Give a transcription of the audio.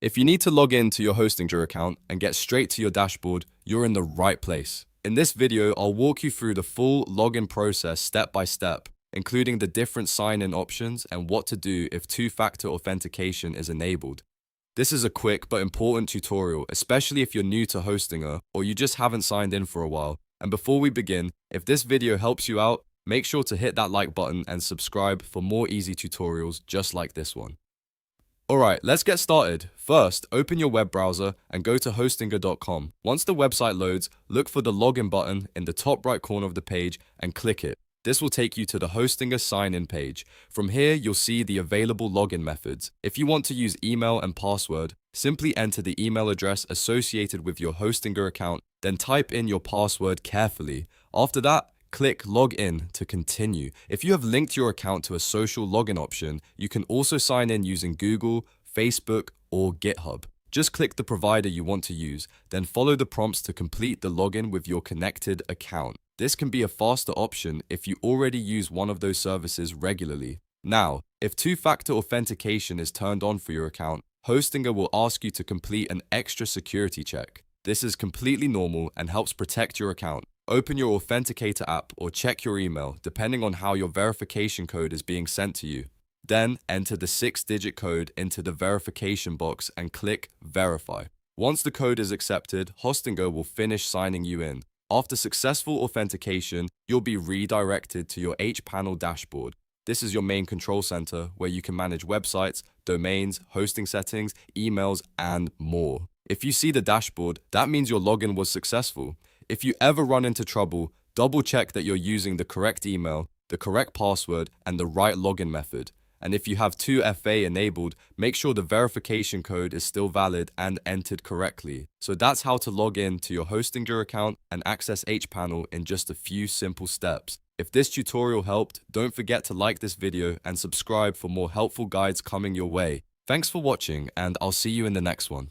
If you need to log in to your Hostinger account and get straight to your dashboard, you're in the right place. In this video, I'll walk you through the full login process step by step, including the different sign-in options and what to do if two-factor authentication is enabled. This is a quick but important tutorial, especially if you're new to Hostinger or you just haven't signed in for a while. And before we begin, if this video helps you out, make sure to hit that like button and subscribe for more easy tutorials just like this one. Alright, let's get started. First, open your web browser and go to hostinger.com. Once the website loads, look for the login button in the top right corner of the page and click it. This will take you to the Hostinger sign-in page. From here, you'll see the available login methods. If you want to use email and password, simply enter the email address associated with your Hostinger account, then type in your password carefully. After that, click Login to continue. If you have linked your account to a social login option, you can also sign in using Google, Facebook, or GitHub. Just click the provider you want to use, then follow the prompts to complete the login with your connected account. This can be a faster option if you already use one of those services regularly. Now, if two-factor authentication is turned on for your account, Hostinger will ask you to complete an extra security check. This is completely normal and helps protect your account. Open your Authenticator app or check your email, depending on how your verification code is being sent to you. Then enter the 6-digit code into the verification box and click Verify. Once the code is accepted, Hostinger will finish signing you in. After successful authentication, you'll be redirected to your hPanel dashboard. This is your main control center where you can manage websites, domains, hosting settings, emails, and more. If you see the dashboard, that means your login was successful. If you ever run into trouble, double check that you're using the correct email, the correct password, and the right login method. And if you have 2FA enabled, make sure the verification code is still valid and entered correctly. So that's how to log in to your Hostinger account and access hPanel in just a few simple steps. If this tutorial helped, don't forget to like this video and subscribe for more helpful guides coming your way. Thanks for watching, and I'll see you in the next one.